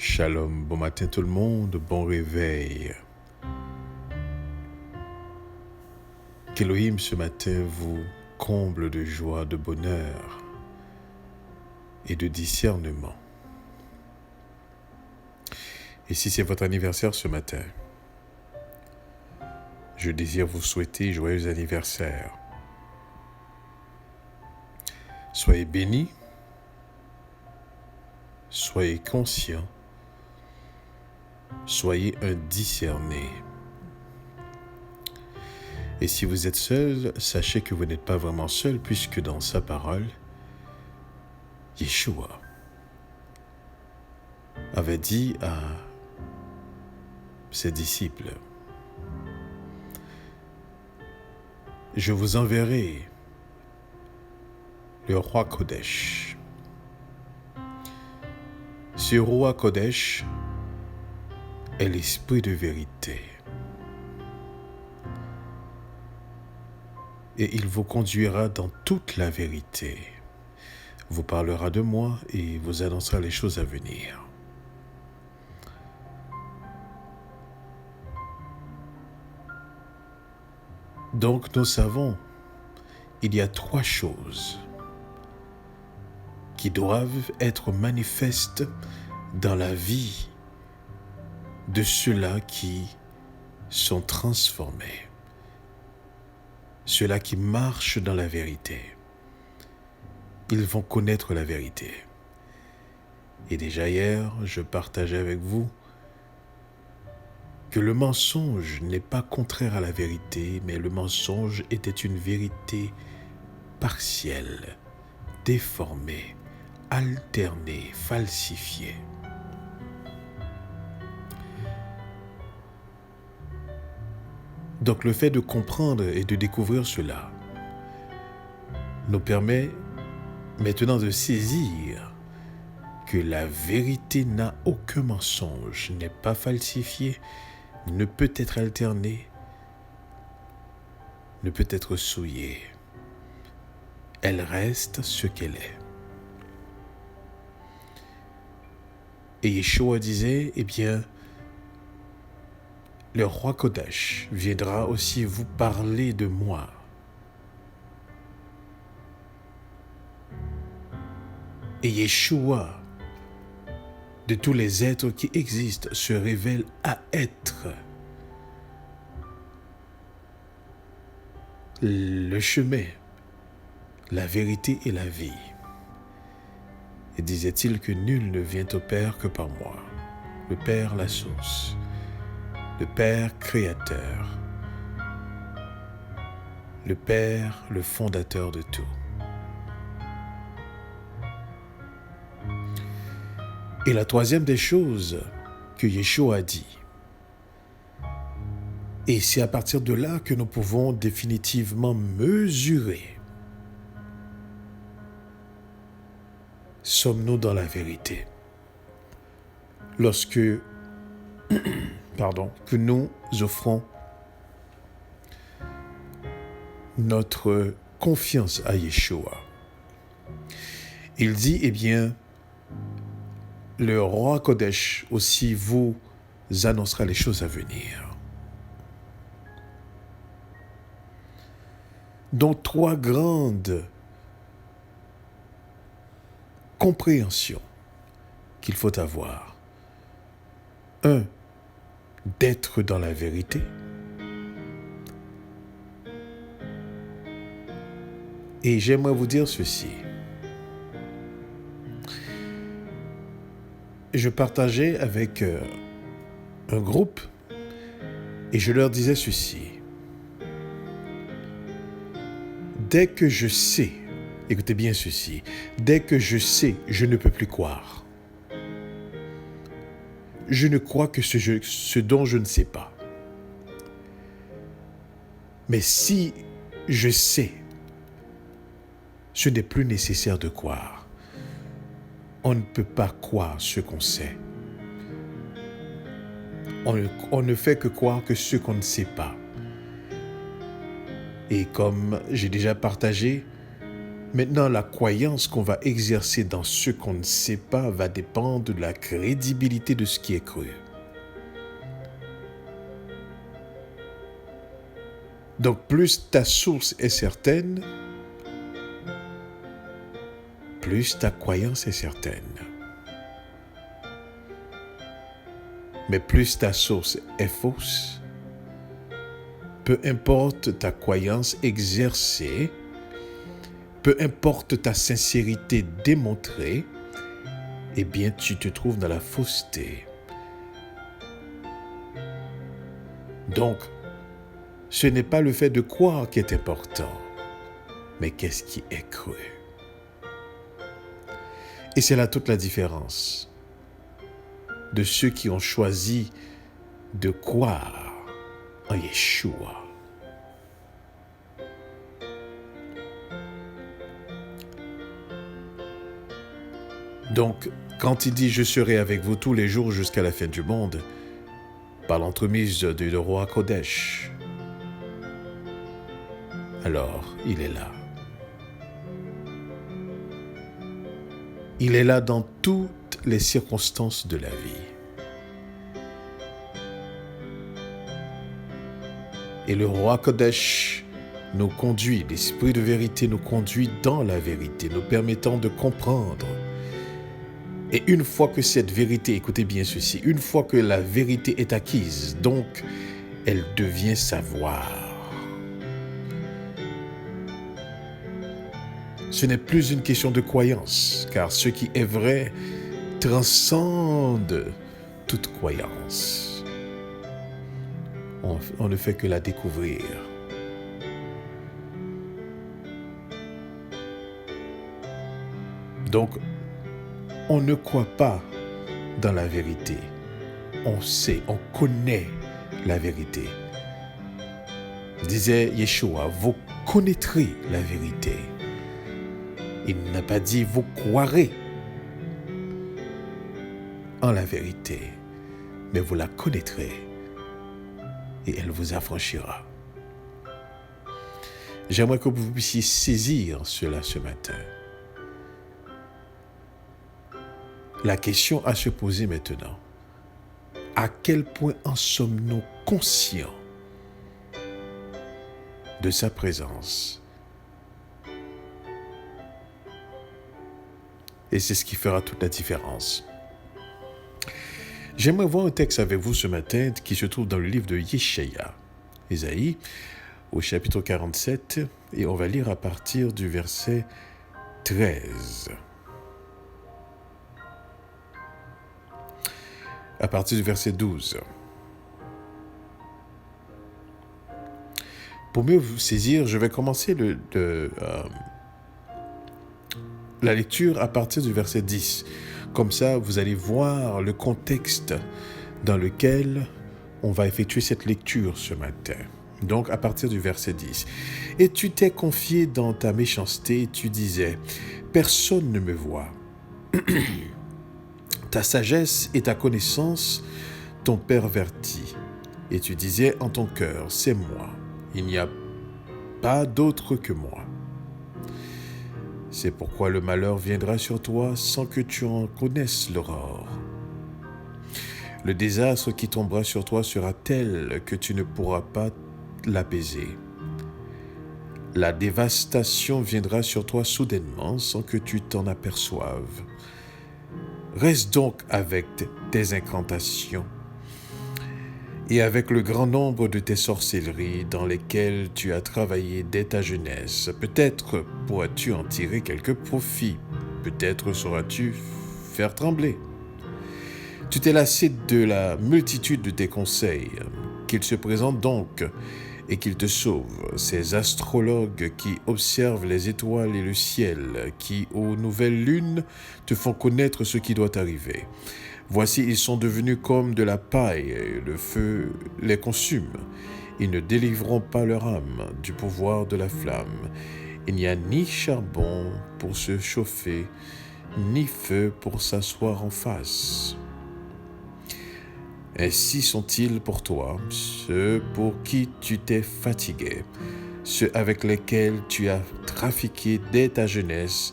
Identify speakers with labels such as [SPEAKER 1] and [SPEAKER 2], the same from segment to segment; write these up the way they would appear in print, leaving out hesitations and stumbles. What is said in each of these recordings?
[SPEAKER 1] Shalom, bon matin tout le monde, bon réveil. Qu'Élohim ce matin vous comble de joie, de bonheur et de discernement. Et si c'est votre anniversaire ce matin, je désire vous souhaiter joyeux anniversaire. Soyez bénis, soyez conscients, soyez un discerné. Et si vous êtes seul, sachez que vous n'êtes pas vraiment seul, puisque dans sa parole, Yeshua avait dit à ses disciples, « Je vous enverrai le roi Kodesh. » Ce roi Kodesh est l'esprit de vérité. Et il vous conduira dans toute la vérité, vous parlera de moi et vous annoncera les choses à venir. Donc nous savons, il y a trois choses qui doivent être manifestes dans la vie de ceux-là qui sont transformés. Ceux-là qui marchent dans la vérité, ils vont connaître la vérité. Et déjà hier, je partageais avec vous que le mensonge n'est pas contraire à la vérité, mais le mensonge était une vérité partielle, déformée, alternée, falsifiée. Donc le fait de comprendre et de découvrir cela nous permet maintenant de saisir que la vérité n'a aucun mensonge, n'est pas falsifiée, ne peut être alternée, ne peut être souillée. Elle reste ce qu'elle est. Et Yeshua disait, eh bien, le roi Kodesh viendra aussi vous parler de moi. Et Yeshua, de tous les êtres qui existent, se révèle à être le chemin, la vérité et la vie. Et disait-il que nul ne vient au Père que par moi. Le Père, la source. Le Père créateur, le Père, le fondateur de tout. Et la troisième des choses que Yeshua a dit, et c'est à partir de là que nous pouvons définitivement mesurer, sommes-nous dans la vérité? Lorsque que nous offrons notre confiance à Yeshua. Il dit, eh bien, le roi Kodesh aussi vous annoncera les choses à venir. Donc, trois grandes compréhensions qu'il faut avoir. Un, d'être dans la vérité. Et j'aimerais vous dire ceci. Je partageais avec un groupe et je leur disais ceci. Dès que je sais, écoutez bien ceci, dès que je sais, je ne peux plus croire. Je ne crois que ce dont je ne sais pas. Mais si je sais, ce n'est plus nécessaire de croire. On ne peut pas croire ce qu'on sait. On ne fait que croire que ce qu'on ne sait pas. Et comme j'ai déjà partagé, Maintenant, la croyance qu'on va exercer dans ce qu'on ne sait pas va dépendre de la crédibilité de ce qui est cru. Donc, plus ta source est certaine, plus ta croyance est certaine. Mais plus ta source est fausse, peu importe ta croyance exercée, peu importe ta sincérité démontrée, eh bien, tu te trouves dans la fausseté. Donc, ce n'est pas le fait de croire qui est important, mais qu'est-ce qui est cru. Et c'est là toute la différence de ceux qui ont choisi de croire en Yeshua. Donc, quand il dit « Je serai avec vous tous les jours jusqu'à la fin du monde », par l'entremise du roi Kodesh, alors il est là. Il est là dans toutes les circonstances de la vie. Et le roi Kodesh nous conduit, l'esprit de vérité nous conduit dans la vérité, nous permettant de comprendre. Et une fois que cette vérité, écoutez bien ceci, une fois que la vérité est acquise, donc elle devient savoir. Ce n'est plus une question de croyance, car ce qui est vrai transcende toute croyance. On ne fait que la découvrir. Donc, on ne croit pas dans la vérité. On sait, on connaît la vérité. Disait Yeshua, vous connaîtrez la vérité. Il n'a pas dit vous croirez en la vérité, mais vous la connaîtrez et elle vous affranchira. J'aimerais que vous puissiez saisir cela ce matin. La question à se poser maintenant, à quel point en sommes-nous conscients de sa présence? Et c'est ce qui fera toute la différence. J'aimerais voir un texte avec vous ce matin qui se trouve dans le livre de Yeshaya, Ésaïe, au chapitre 47, et on va lire à partir du verset 13. À partir du verset 12. Pour mieux vous saisir, je vais commencer la lecture à partir du verset 10. Comme ça, vous allez voir le contexte dans lequel on va effectuer cette lecture ce matin. Donc, à partir du verset 10. « Et tu t'es confié dans ta méchanceté, tu disais, « Personne ne me voit. » Ta sagesse et ta connaissance t'ont perverti. Et tu disais en ton cœur, c'est moi. Il n'y a pas d'autre que moi. C'est pourquoi le malheur viendra sur toi sans que tu en connaisses l'aurore. Le désastre qui tombera sur toi sera tel que tu ne pourras pas l'apaiser. La dévastation viendra sur toi soudainement sans que tu t'en aperçoives. Reste donc avec tes incantations et avec le grand nombre de tes sorcelleries dans lesquelles tu as travaillé dès ta jeunesse. Peut-être pourras-tu en tirer quelque profit, peut-être sauras-tu faire trembler. Tu t'es lassé de la multitude de tes conseils, qu'ils se présentent donc et qu'ils te sauvent, ces astrologues qui observent les étoiles et le ciel, qui, aux nouvelles lunes, te font connaître ce qui doit arriver. Voici, ils sont devenus comme de la paille, et le feu les consume. Ils ne délivreront pas leur âme du pouvoir de la flamme. Il n'y a ni charbon pour se chauffer, ni feu pour s'asseoir en face. Ainsi sont-ils pour toi, ceux pour qui tu t'es fatigué. ceux avec lesquels tu as trafiqué dès ta jeunesse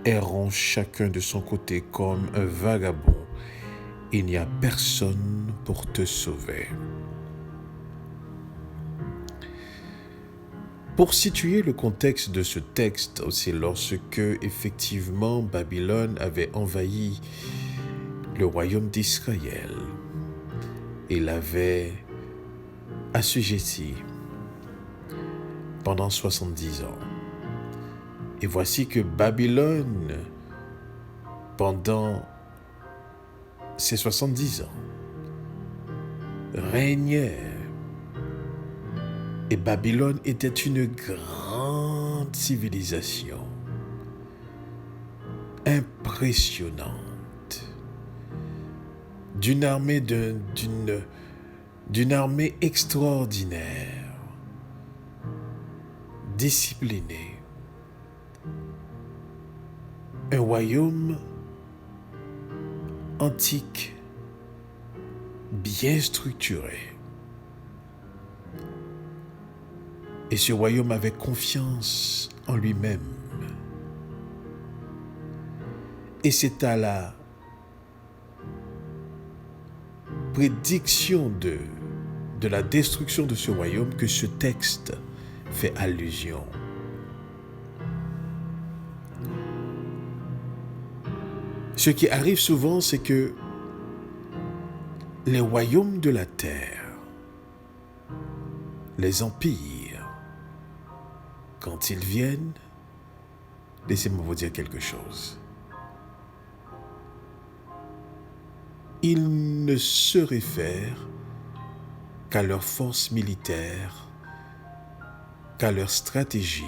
[SPEAKER 1] erront chacun de son côté comme un vagabond. Il n'y a personne pour te sauver. Pour situer le contexte de ce texte, c'est lorsque effectivement Babylone avait envahi le royaume d'Israël et l'avait assujetti pendant 70 ans. Et voici que Babylone, pendant ces 70 ans, régnait. Et Babylone était une grande civilisation, impressionnante, d'une armée extraordinaire, disciplinée, un royaume antique, bien structuré. Et ce royaume avait confiance en lui-même. Et c'est à la prédiction de la destruction de ce royaume que ce texte fait allusion. Ce qui arrive souvent, c'est que les royaumes de la terre, les empires, quand ils viennent, laissez-moi vous dire quelque chose. Ils ne se réfèrent qu'à leur force militaire, qu'à leur stratégie,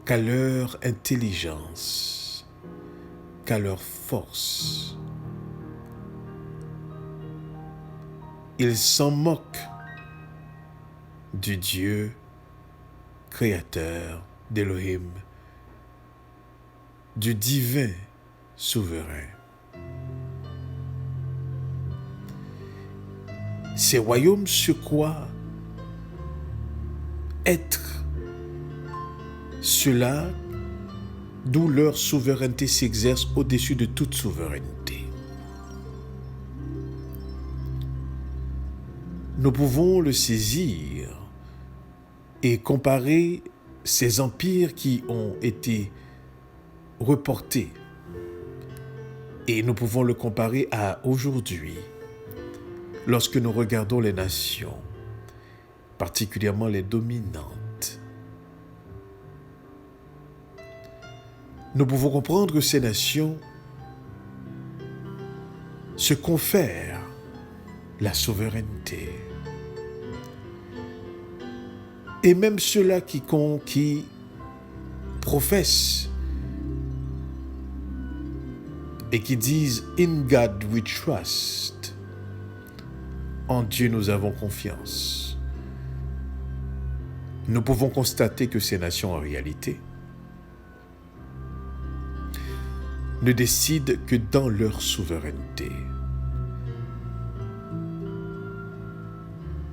[SPEAKER 1] qu'à leur intelligence, qu'à leur force. Ils s'en moquent du Dieu créateur, d'Élohim, du divin souverain. Ces royaumes se croient être ceux-là d'où leur souveraineté s'exerce au-dessus de toute souveraineté. Nous pouvons le saisir et comparer ces empires qui ont été reportés. Et nous pouvons le comparer à aujourd'hui, lorsque nous regardons les nations, particulièrement les dominantes. Nous pouvons comprendre que ces nations se confèrent la souveraineté. Et même ceux-là qui professent et qui disent « In God we trust », en Dieu nous avons confiance. Nous pouvons constater que ces nations en réalité ne décident que dans leur souveraineté.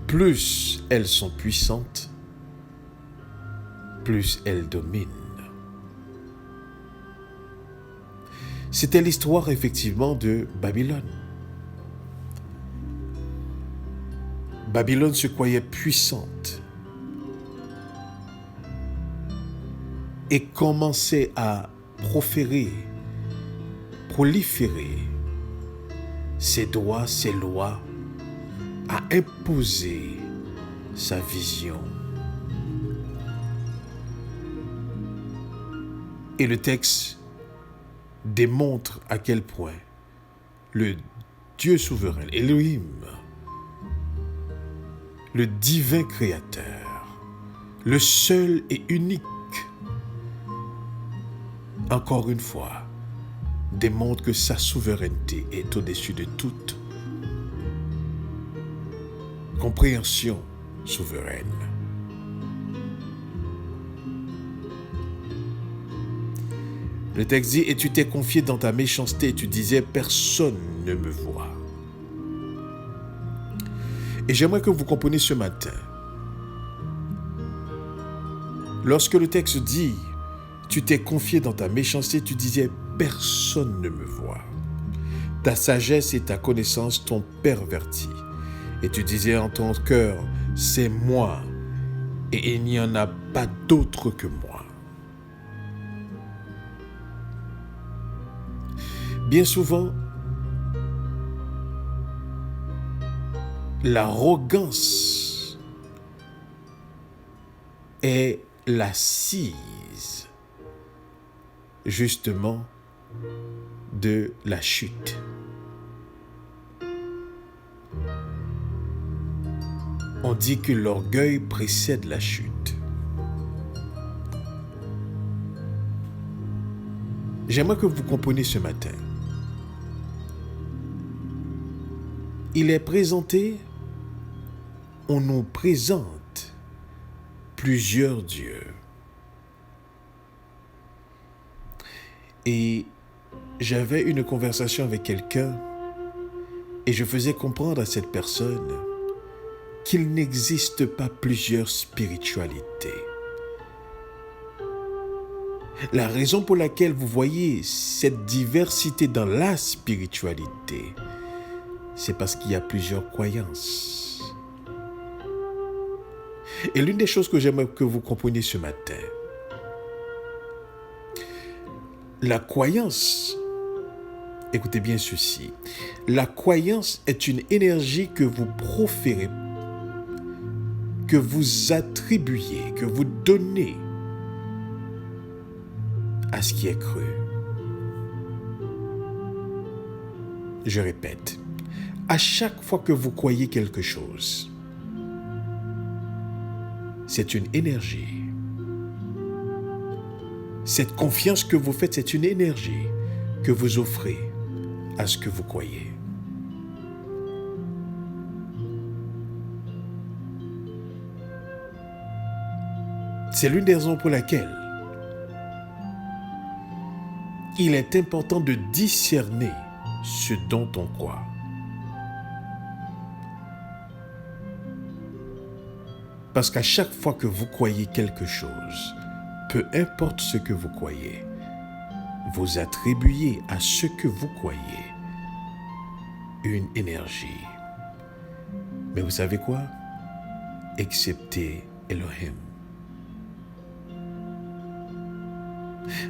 [SPEAKER 1] Plus elles sont puissantes, plus elles dominent. C'était l'histoire effectivement de Babylone. Babylone se croyait puissante et commençait à proliférer ses droits, ses lois, à imposer sa vision. Et le texte démontre à quel point le Dieu souverain, Elohim, le divin créateur, le seul et unique, encore une fois, démontre que sa souveraineté est au-dessus de toute compréhension souveraine. Le texte dit « Et tu t'es confié dans ta méchanceté et tu disais « Personne ne me voit ». Et j'aimerais que vous compreniez ce matin Lorsque le texte dit, tu t'es confié dans ta méchanceté, tu disais, personne ne me voit. Ta sagesse et ta connaissance t'ont perverti. Et tu disais en ton cœur, c'est moi, et il n'y en a pas d'autre que moi. Bien souvent, l'arrogance est l'assise, justement, de la chute. On dit que l'orgueil précède la chute. J'aimerais que vous compreniez ce matin. Il est présenté, on nous présente plusieurs dieux. Et j'avais une conversation avec quelqu'un et je faisais comprendre à cette personne qu'il n'existe pas plusieurs spiritualités. La raison pour laquelle vous voyez cette diversité dans la spiritualité, c'est parce qu'il y a plusieurs croyances. Et l'une des choses que j'aimerais que vous compreniez ce matin, la croyance, écoutez bien ceci, la croyance est une énergie que vous proférez, que vous attribuez, que vous donnez à ce qui est cru. Je répète, à chaque fois que vous croyez quelque chose, c'est une énergie. Cette confiance que vous faites, c'est une énergie que vous offrez à ce que vous croyez. C'est l'une des raisons pour laquelle il est important de discerner ce dont on croit. Parce qu'à chaque fois que vous croyez quelque chose, peu importe ce que vous croyez, vous attribuez à ce que vous croyez une énergie. Mais vous savez quoi? Excepté Elohim.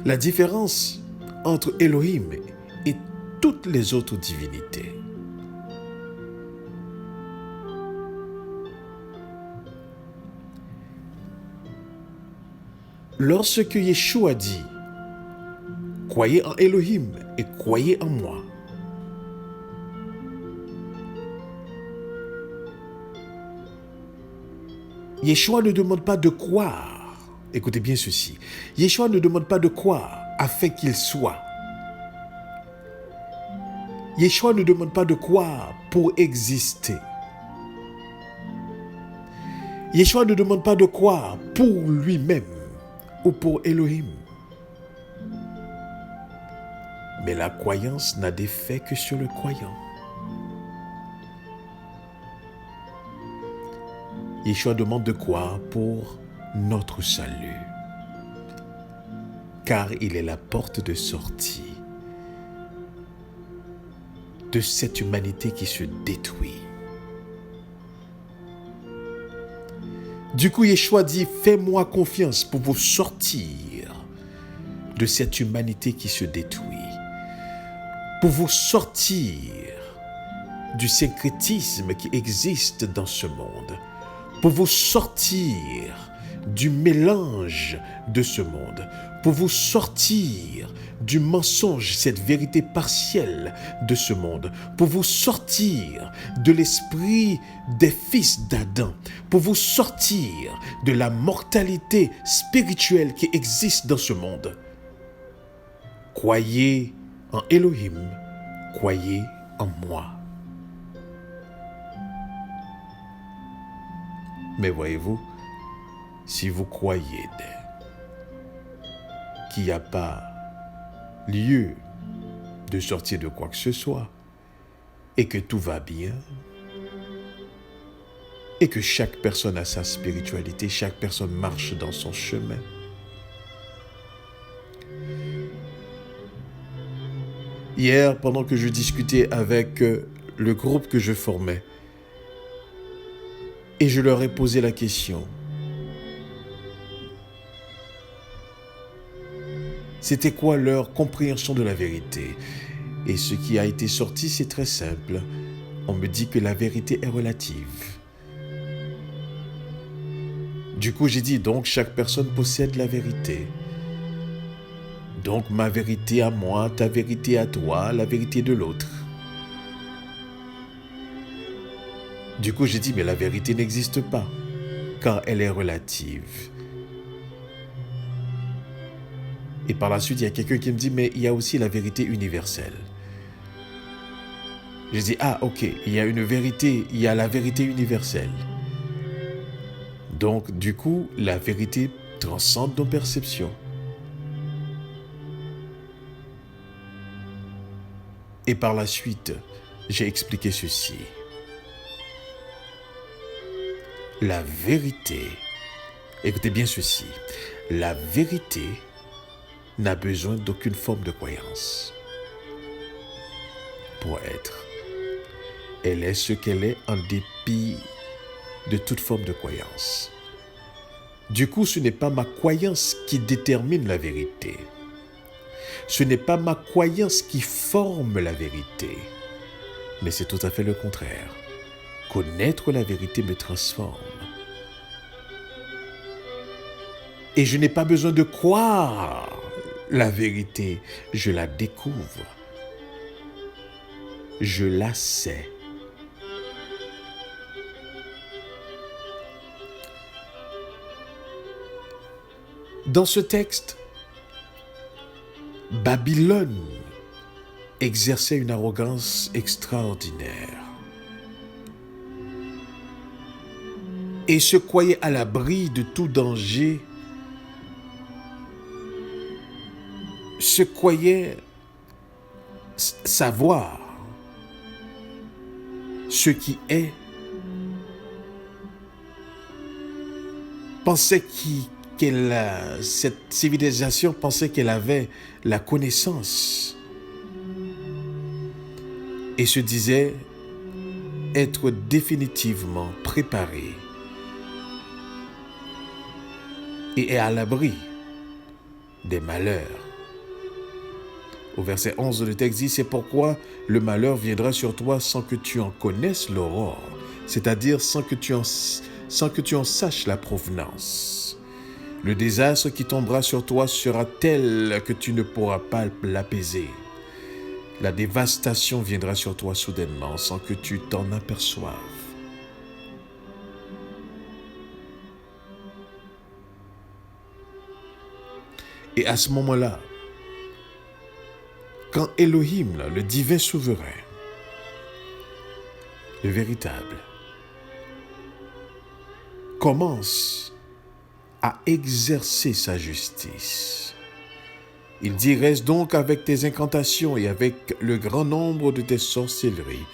[SPEAKER 1] La différence entre Elohim et toutes les autres divinités, lorsque Yeshua dit « Croyez en Elohim et croyez en moi », Yeshua ne demande pas de croire. Écoutez bien ceci. Yeshua ne demande pas de croire afin qu'il soit. Yeshua ne demande pas de croire pour exister. Yeshua ne demande pas de croire pour lui-même ou pour Elohim. Mais la croyance n'a d'effet que sur le croyant. Yeshua demande de croire pour notre salut, car il est la porte de sortie de cette humanité qui se détruit. Du coup, Yeshua dit, fais-moi confiance pour vous sortir de cette humanité qui se détruit, pour vous sortir du syncrétisme qui existe dans ce monde, pour vous sortir du mélange de ce monde, pour vous sortir du mensonge, cette vérité partielle de ce monde, pour vous sortir de l'esprit des fils d'Adam, pour vous sortir de la mortalité spirituelle qui existe dans ce monde. Croyez en Elohim, croyez en moi. Mais voyez-vous, si vous croyez qu'il n'y a pas lieu de sortir de quoi que ce soit et que tout va bien, et que chaque personne a sa spiritualité, chaque personne marche dans son chemin. Hier, pendant que je discutais avec le groupe que je formais, et je leur ai posé la question, c'était quoi leur compréhension de la vérité? Et ce qui a été sorti, c'est très simple. On me dit que la vérité est relative. Du coup, j'ai dit, donc chaque personne possède la vérité. Donc ma vérité à moi, ta vérité à toi, la vérité de l'autre. Du coup, j'ai dit, mais la vérité n'existe pas, car elle est relative. Et par la suite, il y a quelqu'un qui me dit, mais il y a aussi la vérité universelle. J'ai dit, ah ok, il y a une vérité, il y a la vérité universelle. Donc, du coup, la vérité transcende nos perceptions. Et par la suite, j'ai expliqué ceci. La vérité, écoutez bien ceci, la vérité n'a besoin d'aucune forme de croyance pour être. Elle est ce qu'elle est en dépit de toute forme de croyance. Du coup, ce n'est pas ma croyance qui détermine la vérité. Ce n'est pas ma croyance qui forme la vérité, mais c'est tout à fait le contraire. Connaître la vérité me transforme. Et je n'ai pas besoin de croire la vérité, je la découvre. Je la sais. Dans ce texte, Babylone exerçait une arrogance extraordinaire et se croyait à l'abri de tout danger, se croyait savoir ce qui est, pensait cette civilisation pensait qu'elle avait la connaissance et se disait être définitivement préparée et est à l'abri des malheurs. Au verset 11, le texte dit, c'est pourquoi le malheur viendra sur toi sans que tu en connaisses l'aurore, c'est-à-dire sans que tu en saches la provenance. Le désastre qui tombera sur toi sera tel que tu ne pourras pas l'apaiser. La dévastation viendra sur toi soudainement sans que tu t'en aperçoives. Et à ce moment-là, quand Elohim, le divin souverain, le véritable, commence à exercer sa justice, il dit, reste donc avec tes incantations et avec le grand nombre de tes sorcelleries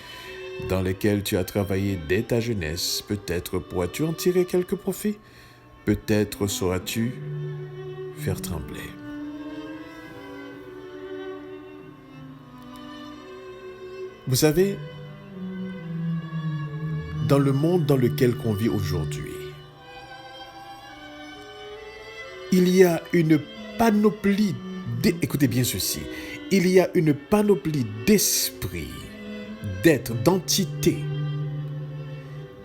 [SPEAKER 1] dans lesquelles tu as travaillé dès ta jeunesse. Peut-être pourras-tu en tirer quelques profits. Peut-être sauras-tu faire trembler. Vous savez, dans le monde dans lequel on vit aujourd'hui, il y a une panoplie, écoutez bien ceci, il y a une panoplie d'esprits, d'êtres, d'entités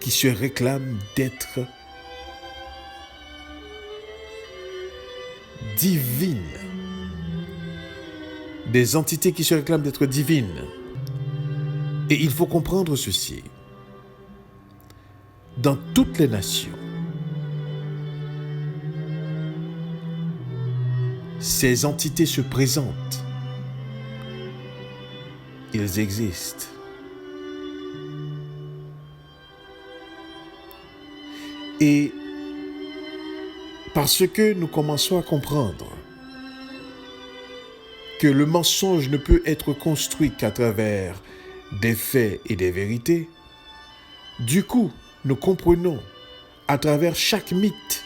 [SPEAKER 1] qui se réclament d'être divines. Des entités qui se réclament d'être divines. Et il faut comprendre ceci. Dans toutes les nations, ces entités se présentent. Ils existent. Et parce que nous commençons à comprendre que le mensonge ne peut être construit qu'à travers des faits et des vérités, du coup, nous comprenons à travers chaque mythe,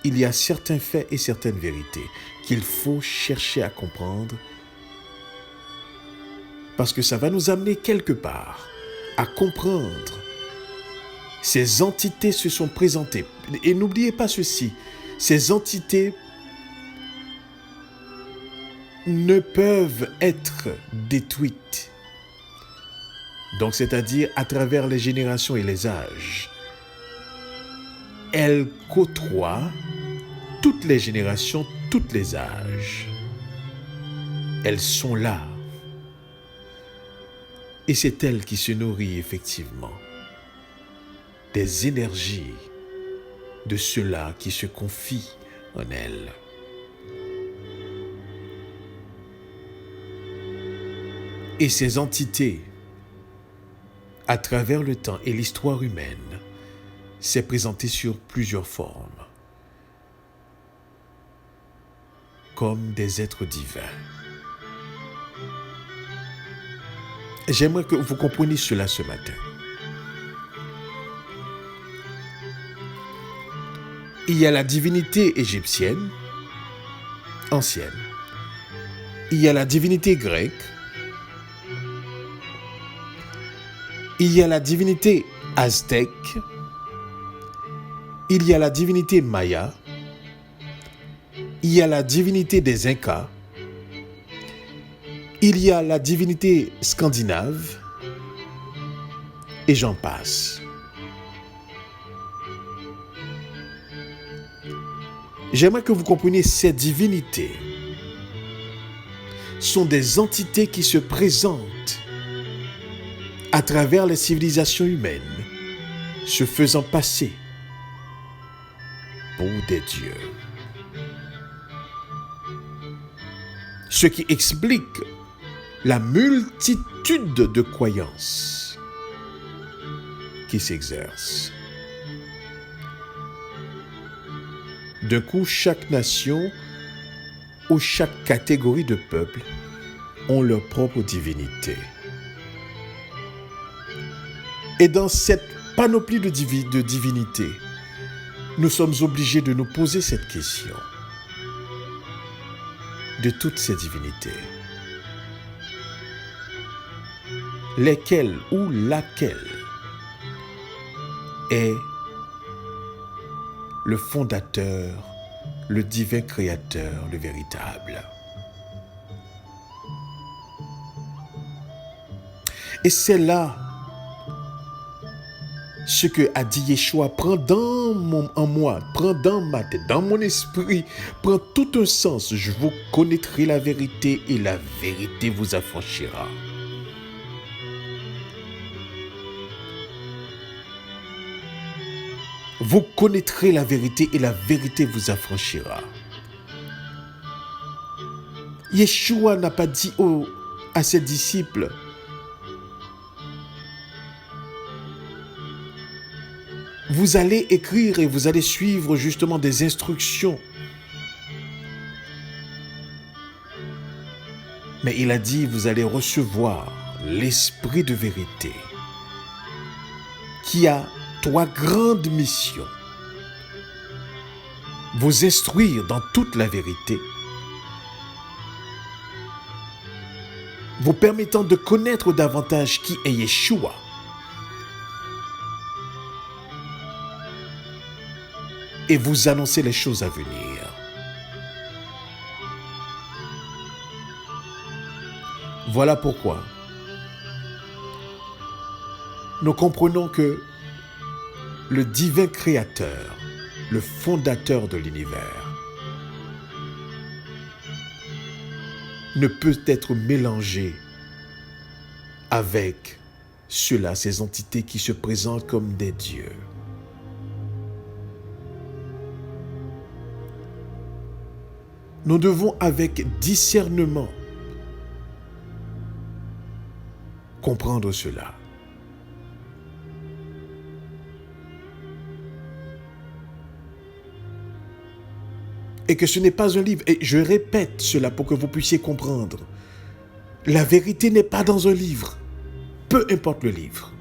[SPEAKER 1] il y a certains faits et certaines vérités qu'il faut chercher à comprendre parce que ça va nous amener quelque part à comprendre. Ces entités se sont présentées. Et n'oubliez pas ceci, ces entités ne peuvent être détruites. Donc, c'est-à-dire à travers les générations et les âges. Elles côtoient toutes les générations, tous les âges. Elles sont là. Et c'est elles qui se nourrissent effectivement des énergies de ceux-là qui se confient en elles. Et ces entités, à travers le temps et l'histoire humaine, s'est présentée sur plusieurs formes, comme des êtres divins. J'aimerais que vous compreniez cela ce matin. Il y a la divinité égyptienne, ancienne. Il y a la divinité grecque. Il y a la divinité aztèque. Il y a la divinité maya. Il y a la divinité des Incas. Il y a la divinité scandinave. Et j'en passe. J'aimerais que vous compreniez ces divinités sont des entités qui se présentent à travers les civilisations humaines, se faisant passer pour des dieux. Ce qui explique la multitude de croyances qui s'exercent. D'un coup, chaque nation ou chaque catégorie de peuple ont leur propre divinité. Et dans cette panoplie de divinités, nous sommes obligés de nous poser cette question. De toutes ces divinités, lesquelles ou laquelle est le fondateur, le divin créateur, le véritable. Et c'est là ce que a dit Yeshua, prend en moi, prend dans ma tête, dans mon esprit, prend tout un sens. Je vous connaîtrai la vérité et la vérité vous affranchira. Vous connaîtrez la vérité et la vérité vous affranchira. Yeshua n'a pas dit à ses disciples, vous allez écrire et vous allez suivre justement des instructions. Mais il a dit, vous allez recevoir l'esprit de vérité qui a 3 grandes missions. Vous instruire dans toute la vérité, vous permettant de connaître davantage qui est Yeshua, et vous annoncer les choses à venir. Voilà pourquoi nous comprenons que le divin créateur, le fondateur de l'univers, ne peut être mélangé avec ceux-là, ces entités qui se présentent comme des dieux. Nous devons avec discernement comprendre cela. Et que ce n'est pas un livre. Et je répète cela pour que vous puissiez comprendre. La vérité n'est pas dans un livre. Peu importe le livre.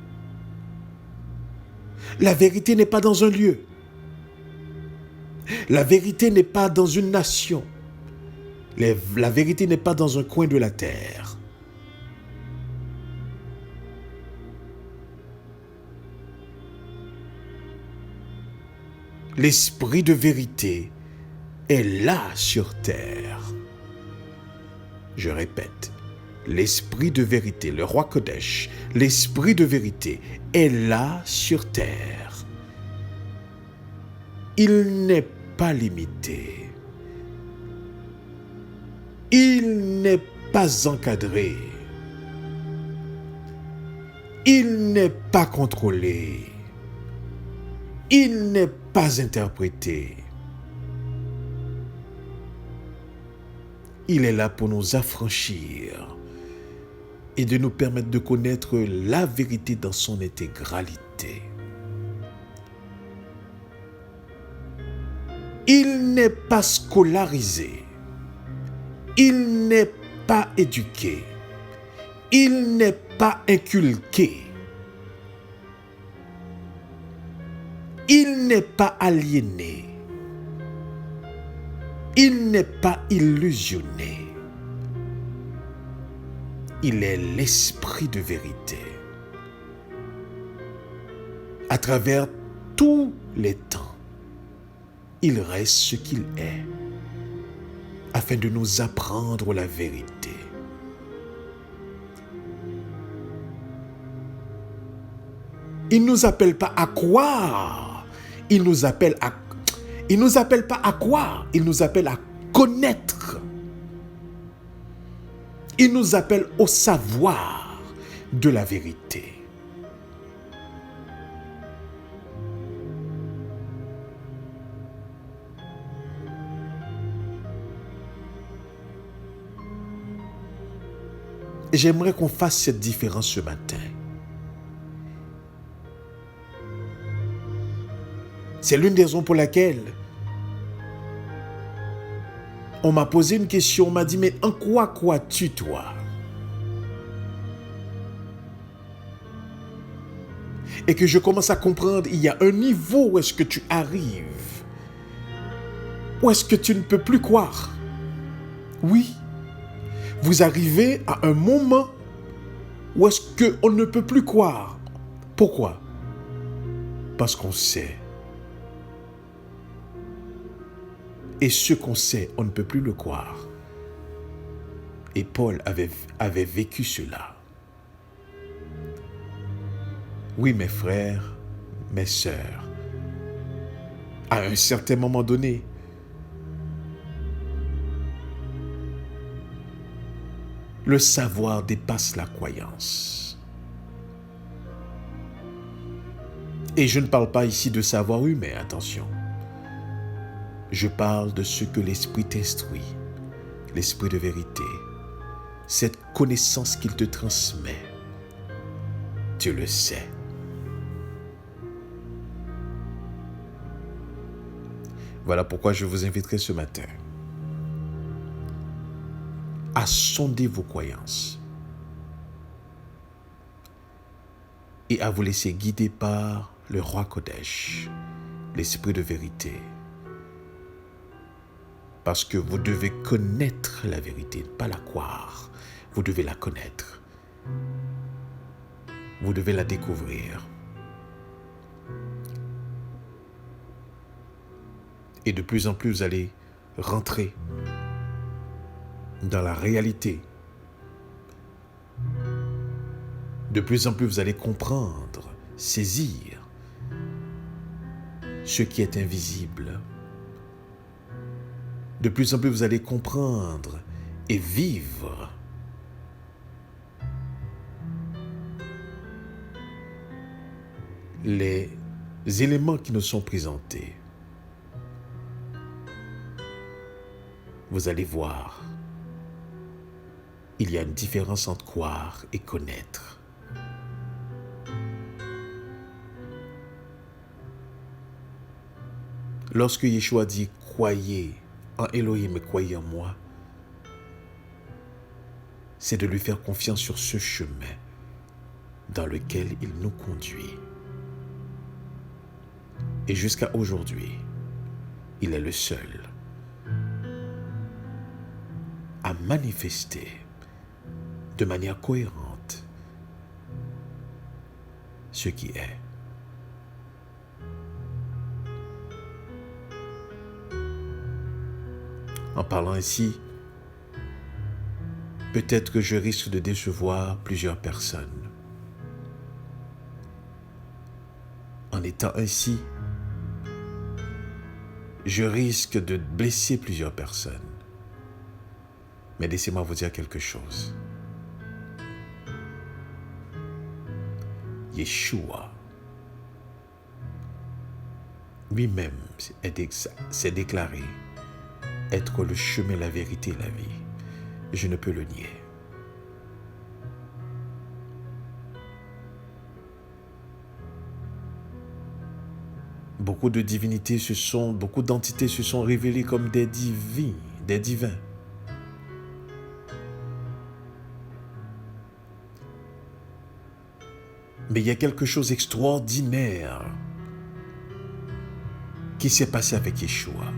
[SPEAKER 1] La vérité n'est pas dans un lieu. La vérité n'est pas dans une nation. La vérité n'est pas dans un coin de la terre. L'esprit de vérité est là sur terre. Je répète, l'esprit de vérité, le roi Kodesh, l'esprit de vérité est là sur terre. Il n'est pas limité. Il n'est pas encadré. Il n'est pas contrôlé. Il n'est pas interprété. Il est là pour nous affranchir et de nous permettre de connaître la vérité dans son intégralité. Il n'est pas scolarisé. Il n'est pas éduqué. Il n'est pas inculqué. Il n'est pas aliéné. Il n'est pas illusionné. Il est l'esprit de vérité. À travers tous les temps, il reste ce qu'il est, afin de nous apprendre la vérité. Il ne nous appelle pas à croire. Il nous appelle pas à croire. Il nous appelle à connaître. Il nous appelle au savoir de la vérité. J'aimerais qu'on fasse cette différence ce matin. C'est l'une des raisons pour laquelle on m'a posé une question, on m'a dit, mais en quoi crois-tu, toi? Et que je commence à comprendre, il y a un niveau où est-ce que tu arrives, où est-ce que tu ne peux plus croire. Oui, vous arrivez à un moment où est-ce qu'on ne peut plus croire. Pourquoi? Parce qu'on sait. Et ce qu'on sait, on ne peut plus le croire. Et Paul avait vécu cela. Oui, mes frères, mes sœurs, à un certain moment donné, le savoir dépasse la croyance. Et je ne parle pas ici de savoir humain, attention. Je parle de ce que l'Esprit t'instruit, l'Esprit de vérité, cette connaissance qu'il te transmet. Tu le sais. Voilà pourquoi je vous inviterai ce matin à sonder vos croyances et à vous laisser guider par le roi Kodesh, l'Esprit de vérité. Parce que vous devez connaître la vérité, pas la croire. Vous devez la connaître. Vous devez la découvrir. Et de plus en plus, vous allez rentrer dans la réalité. De plus en plus, vous allez comprendre, saisir ce qui est invisible. De plus en plus, vous allez comprendre et vivre les éléments qui nous sont présentés. Vous allez voir, il y a une différence entre croire et connaître. Lorsque Yeshua dit « croyez », en Elohim et croyez en moi, c'est de lui faire confiance sur ce chemin dans lequel il nous conduit. Et jusqu'à aujourd'hui, il est le seul à manifester de manière cohérente ce qui est. En parlant ainsi, peut-être que je risque de décevoir plusieurs personnes. En étant ainsi, je risque de blesser plusieurs personnes. Mais laissez-moi vous dire quelque chose. Yeshua lui-même s'est déclaré être le chemin, la vérité et la vie. Je ne peux le nier. Beaucoup de divinités beaucoup d'entités se sont révélées comme des divins. Mais il y a quelque chose d'extraordinaire qui s'est passé avec Yeshua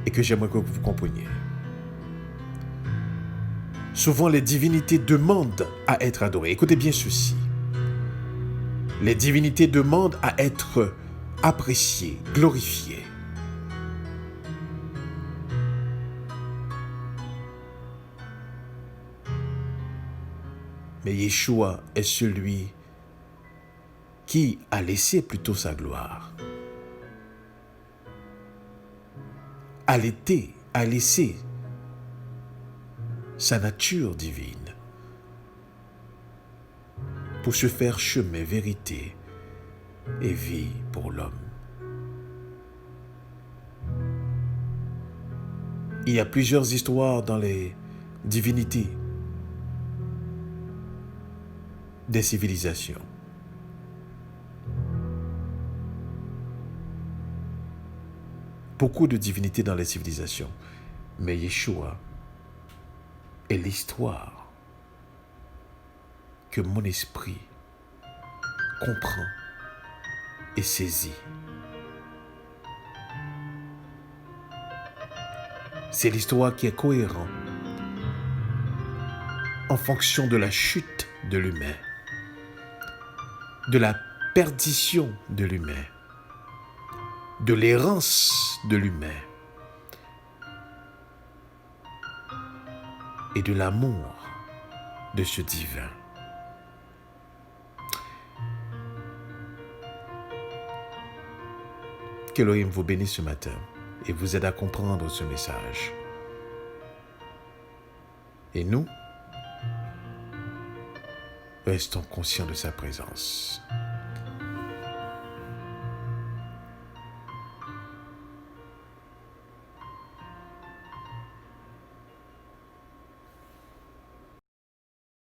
[SPEAKER 1] et que j'aimerais que vous compreniez. Souvent, les divinités demandent à être adorées. Écoutez bien ceci. Les divinités demandent à être appréciées, glorifiées. Mais Yeshua est celui qui a laissé plutôt sa gloire, a laissé sa nature divine pour se faire chemin, vérité et vie pour l'homme. Il y a plusieurs histoires dans les divinités des civilisations. Beaucoup de divinités dans les civilisations, mais Yeshua est l'histoire que mon esprit comprend et saisit. C'est l'histoire qui est cohérente en fonction de la chute de l'humain, de la perdition de l'humain, de l'errance de l'humain et de l'amour de ce divin. Qu'Elohim vous bénisse ce matin et vous aide à comprendre ce message. Et nous, restons conscients de sa présence.